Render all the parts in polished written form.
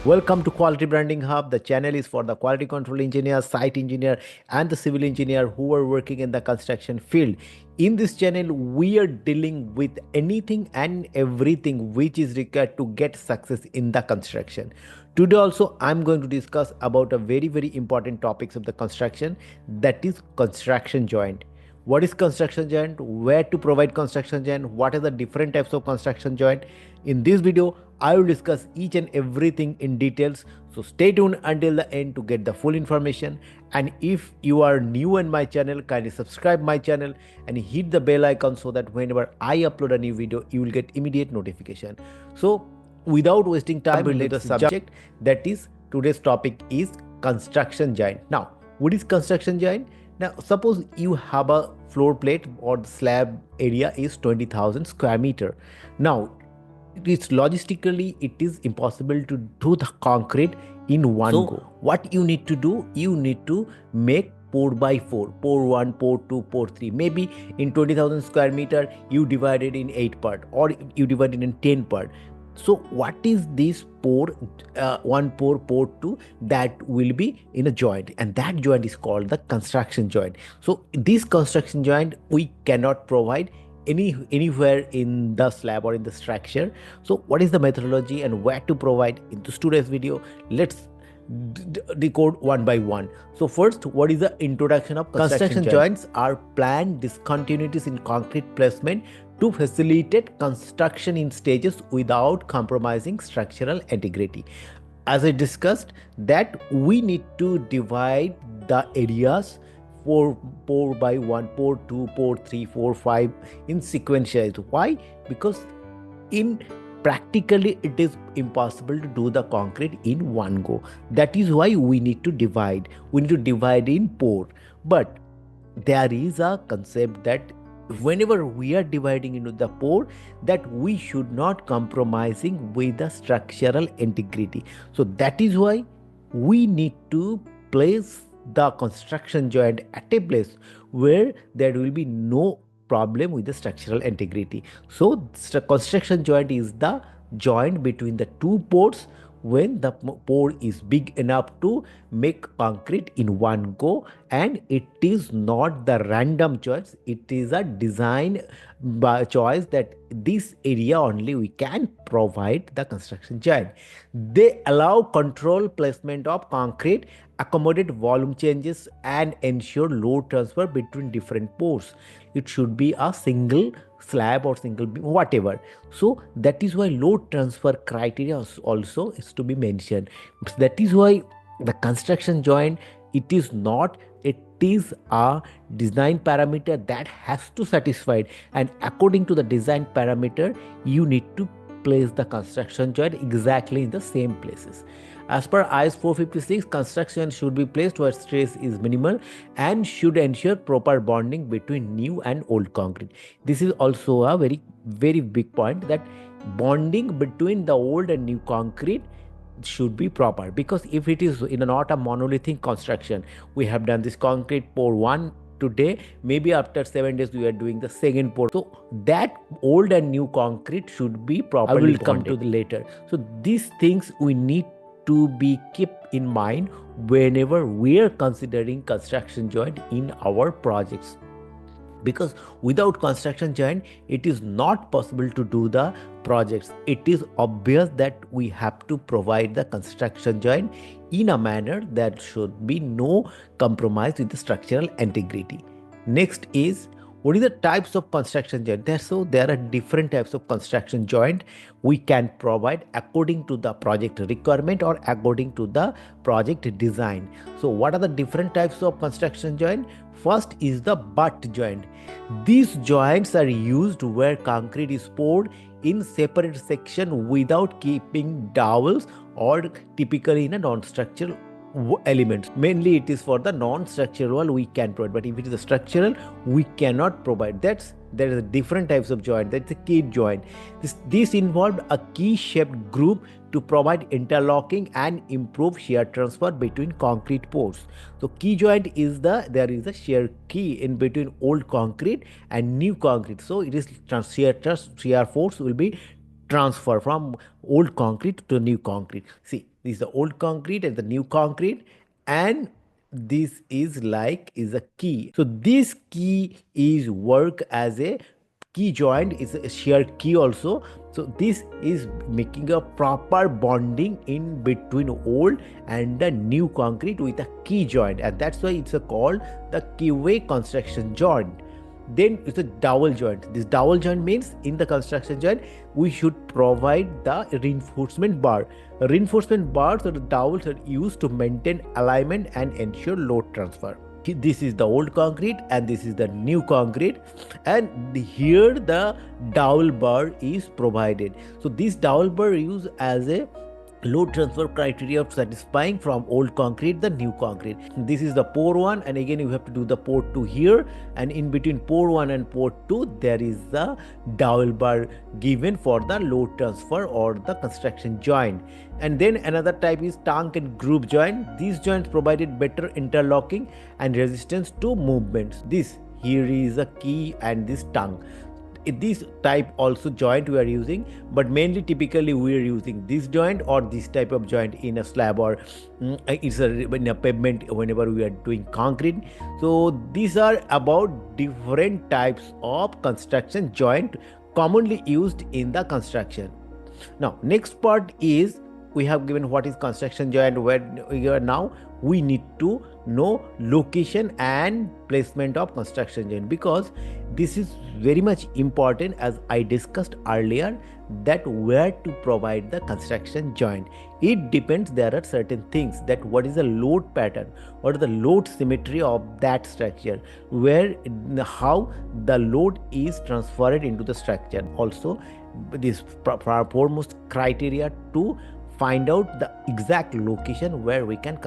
Welcome to Quality Branding Hub. The channel is for the quality control engineer, site engineer, and the civil engineer who are working in the construction field. In this channel, we are dealing with anything and everything which is required to get success in the construction. Today also, I'm going to discuss about a very important topics of the construction, that is construction joint. What is construction joint, where to provide construction joint, what are the different types of construction joint. In this video I will discuss each and everything in details, so stay tuned until the end to get the full information. And if you are new in my channel, kindly subscribe my channel and hit the bell icon so that whenever I upload a new video you will get immediate notification. So without wasting time, we'll do the subject. That is, today's topic is construction joint. Now, what is construction joint? Now, suppose you have a floor plate or the slab area is 20,000 square meter. Now, it's logistically it is impossible to do the concrete in one go. What you need to do, you need to make pour by four, pour one, pour two, pour three. Maybe in 20,000 square meter you divide it in 8 part or you divide it in 10 part. So what is this pour one, pour two, that will be in a joint, and that joint is called the construction joint. So this construction joint we cannot provide anywhere in the slab or in the structure. So what is the methodology and where to provide? In this today's video, let's decode one by one. So first, what is the introduction of construction joints? Are planned discontinuities in concrete placement to facilitate construction in stages without compromising structural integrity. As I discussed, that we need to divide the areas for pour by 1, pour 2, pour 3, 4, 5 in sequential. Why? Because in practically it is impossible to do the concrete in one go. That is why we need to divide. We need to divide in pour. But there is a concept that whenever we are dividing into the pour, that we should not compromising with the structural integrity. So that is why we need to place the construction joint at a place where there will be no problem with the structural integrity. So construction joint is the joint between the two pours when the pour is big enough to make concrete in one go, and it is not the random choice, it is a design by choice that this area only we can provide the construction joint. They allow control placement of concrete, accommodate volume changes, and ensure load transfer between different pours. It should be a single slab or single beam, whatever. So that is why load transfer criteria also is to be mentioned. That is why the construction joint, it is not, it is a design parameter that has to satisfy, and according to the design parameter you need to place the construction joint exactly in the same places. As per IS 456, construction should be placed where stress is minimal and should ensure proper bonding between new and old concrete. This is also a very big point, that bonding between the old and new concrete should be proper, because if it is in not a monolithic construction, we have done this concrete pour one today, maybe after 7 days we are doing the second pour, so that old and new concrete should be properly bonded. I will come to the later. So these things we need to be kept in mind whenever we are considering construction joint in our projects, because without construction joint it is not possible to do the projects. It is obvious that we have to provide the construction joint in a manner that should be no compromise with the structural integrity. Next is, what is the types of construction joint? So there are different types of construction joint we can provide according to the project requirement or according to the project design. So what are the different types of construction joint? First is the butt joint. These joints are used where concrete is poured in separate section without keeping dowels, or typically in a non-structural elements. Mainly it is for the non-structural we can provide, but if it is a structural we cannot provide. There is different types of joint. That's a key joint. This involved a key shaped group to provide interlocking and improve shear transfer between concrete pours. So key joint is there is a shear key in between old concrete and new concrete. So it is shear force will be transfer from old concrete to new concrete. See, This is the old concrete and the new concrete, and this is a key. So this key is work as a key joint, is a shear key also. So this is making a proper bonding in between old and the new concrete with a key joint, and that's why it's called the keyway construction joint. Then it's a dowel joint. This dowel joint means in the construction joint we should provide the reinforcement bar. Reinforcement bars or the dowels are used to maintain alignment and ensure load transfer. This is the old concrete and this is the new concrete, and here the dowel bar is provided. So this dowel bar used as a load transfer criteria of satisfying from old concrete the new concrete. This is the pore 1, and again you have to do the pore 2 here, and in between pore 1 and pore 2 there is the dowel bar given for the load transfer or the construction joint. And then another type is tank and groove joint. These joints provided better interlocking and resistance to movements. This here is a key and this tongue. This type also joint we are using, but mainly typically we are using this joint or this type of joint in a slab or in a pavement whenever we are doing concrete. So these are about different types of construction joint commonly used in the construction. Now next part is, we have given what is construction joint, where we are now we need to know location and placement of construction joint, because this is very much important, as I discussed earlier, that where to provide the construction joint. It depends, there are certain things, that what is the load pattern, what is the load symmetry of that structure, where how the load is transferred into the structure. Also this foremost criteria to find out the exact location where we can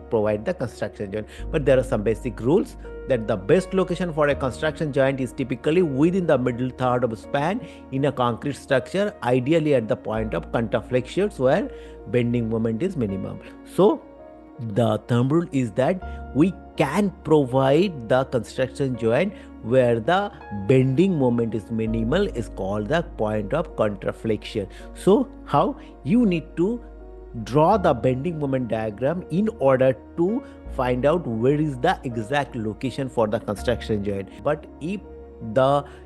provide the construction joint. But there are some basic rules, that the best location for a construction joint is typically within the middle third of span in a concrete structure, ideally at the point of contact flexures where bending moment is minimum. So the thumb rule is that we can provide the construction joint where the bending moment is minimal, is called the point of contraflexion. So how you need to draw the bending moment diagram in order to find out where is the exact location for the construction joint. But if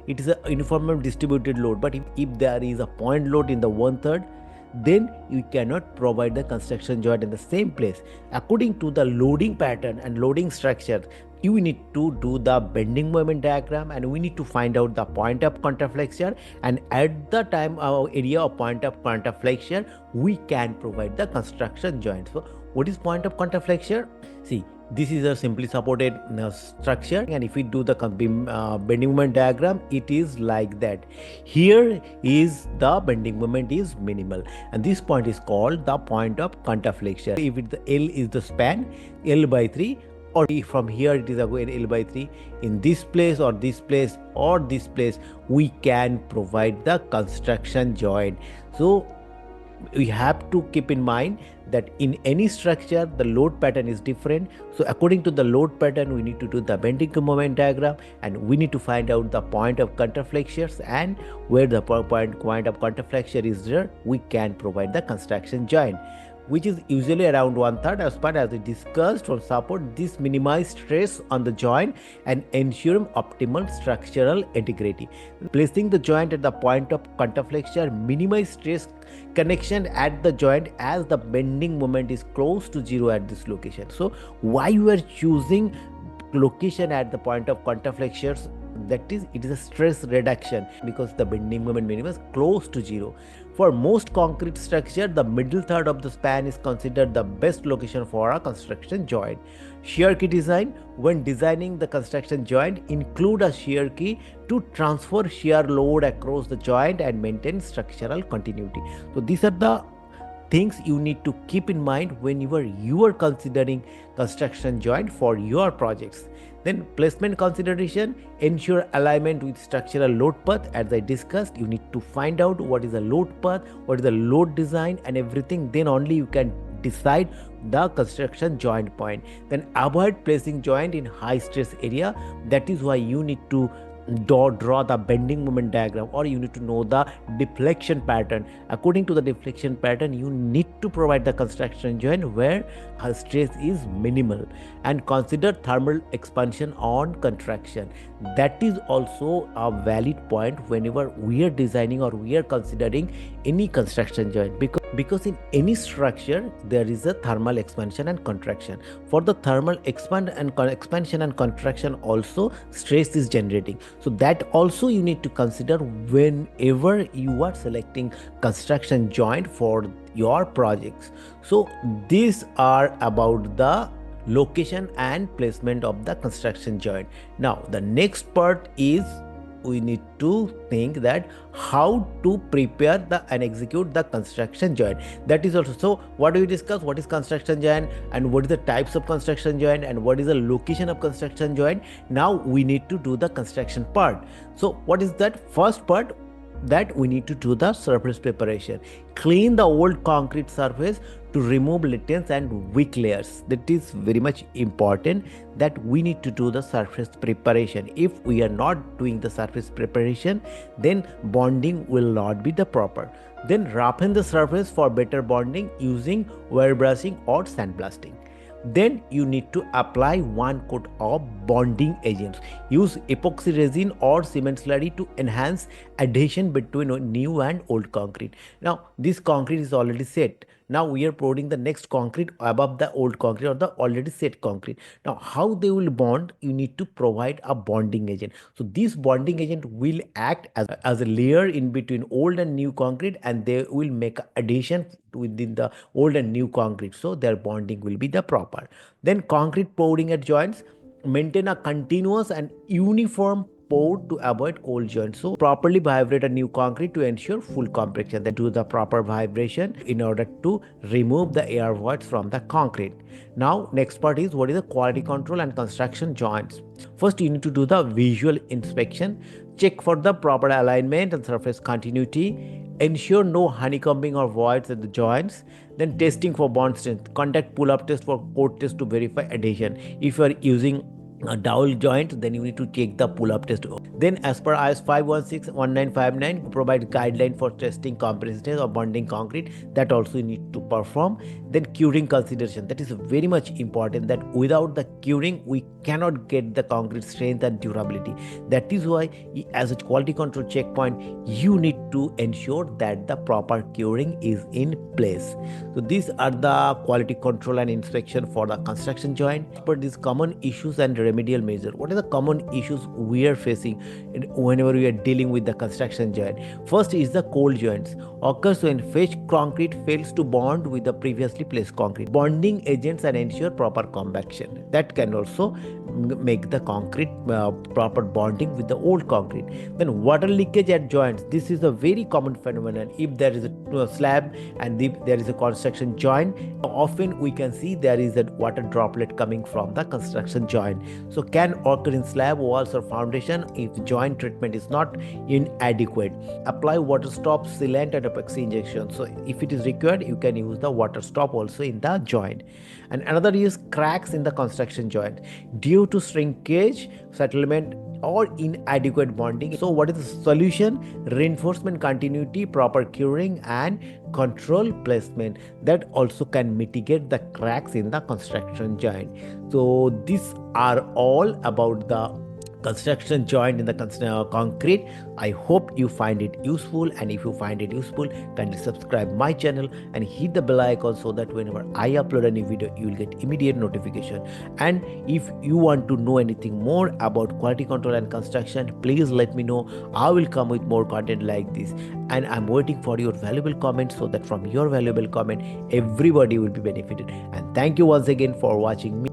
it is a uniform distributed load, but if there is a point load in the 1/3, then you cannot provide the construction joint in the same place. According to the loading pattern and loading structure, you need to do the bending moment diagram, and we need to find out the point of contraflexion, and at the time our area of point of contraflexion we can provide the construction joint. So what is point of contraflexion? See, this is a simply supported structure, and if we do the bending moment diagram, it is like that. Here is the bending moment is minimal, and this point is called the point of contraflexion. If the L is the span, L/3, or from here it is again L/3, in this place or this place or this place we can provide the construction joint. So we have to keep in mind that in any structure the load pattern is different. So according to the load pattern we need to do the bending moment diagram, and we need to find out the point of contraflexures, and where the point of contraflexure is there we can provide the construction joint, which is usually around 1/3 as per as we discussed from support. This minimize stress on the joint and ensure optimal structural integrity. Placing the joint at the point of contraflexure minimize stress connection at the joint, as the bending moment is close to zero at this location. So why you are choosing location at the point of contraflexures? That is, it is a stress reduction, because the bending moment minimum is close to zero. For most concrete structure, the middle third of the span is considered the best location for a construction joint. Shear key design. When designing the construction joint, include a shear key to transfer shear load across the joint and maintain structural continuity. So these are the things you need to keep in mind whenever you are considering construction joint for your projects. Then placement consideration, ensure alignment with structural load path. As I discussed, you need to find out what is the load path, what is the load design and everything. Then only you can decide the construction joint point. Then avoid placing joint in high stress area. That is why you need to draw the bending moment diagram, or you need to know the deflection pattern. According to the deflection pattern, you need to provide the construction joint where stress is minimal, and consider thermal expansion on contraction. That is also a valid point whenever we are designing or we are considering any construction joint, because in any structure there is a thermal expansion and contraction. For the thermal expansion and contraction also stress is generating, so that also you need to consider whenever you are selecting construction joint for your projects. So these are about the location and placement of the construction joint. Now the next part is we need to think that how to prepare and execute the construction joint. That is also, so what do we discuss? What is construction joint, and what is the types of construction joint, and what is the location of construction joint? Now we need to do the construction part. So what is that first part? That we need to do the surface preparation. Clean the old concrete surface to remove latent and weak layers. That is very much important, that we need to do the surface preparation. If we are not doing the surface preparation, then bonding will not be the proper. Then roughen the surface for better bonding using wire brushing or sandblasting. Then you need to apply one coat of bonding agents. Use epoxy resin or cement slurry to enhance adhesion between new and old concrete. Now this concrete is already set. Now we are pouring the next concrete above the old concrete or the already set concrete. Now how they will bond? You need to provide a bonding agent. So this bonding agent will act as a layer in between old and new concrete, and they will make adhesion within the old and new concrete, so their bonding will be the proper. Then concrete pouring at joints. Maintain a continuous and uniform pour to avoid cold joints. So properly vibrate a new concrete to ensure full compaction. Then do the proper vibration in order to remove the air voids from the concrete. Now next part is what is the quality control and construction joints. First you need to do the visual inspection. Check for the proper alignment and surface continuity. Ensure no honeycombing or voids at the joints. Then testing for bond strength. Conduct pull-up test for core test to verify adhesion. If you are using a dowel joint, then you need to take the pull-up test. Then as per IS 516-1959 provide guideline for testing compressiveness or bonding concrete, that also you need to perform. Then curing consideration, that is very much important, that without the curing we cannot get the concrete strength and durability. That is why as a quality control checkpoint you need to ensure that the proper curing is in place. So these are the quality control and inspection for the construction joint. But these common issues and remedial measure. What are the common issues we are facing whenever we are dealing with the construction joint? First is the cold joints. Occurs when fresh concrete fails to bond with the previously placed concrete. Bonding agents and ensure proper compaction. That can also make the concrete proper bonding with the old concrete. Then water leakage at joints. This is a very common phenomenon. If there is a slab and if there is a construction joint, often we can see there is a water droplet coming from the construction joint. So can occur in slab walls or foundation if joint treatment is not inadequate. Apply water stop, sealant and epoxy injection. So if it is required, you can use the water stop also in the joint. And another is cracks in the construction joint due to shrinkage, settlement or inadequate bonding. So what is the solution? Reinforcement continuity, proper curing and control placement. That also can mitigate the cracks in the construction joint. So these are all about the construction joint in the concrete. I hope you find it useful, and if you find it useful, kindly subscribe my channel and hit the bell icon so that whenever I upload a new video you will get immediate notification. And if you want to know anything more about quality control and construction, please let me know. I will come with more content like this, and I'm waiting for your valuable comments, so that from your valuable comment everybody will be benefited. And thank you once again for watching me.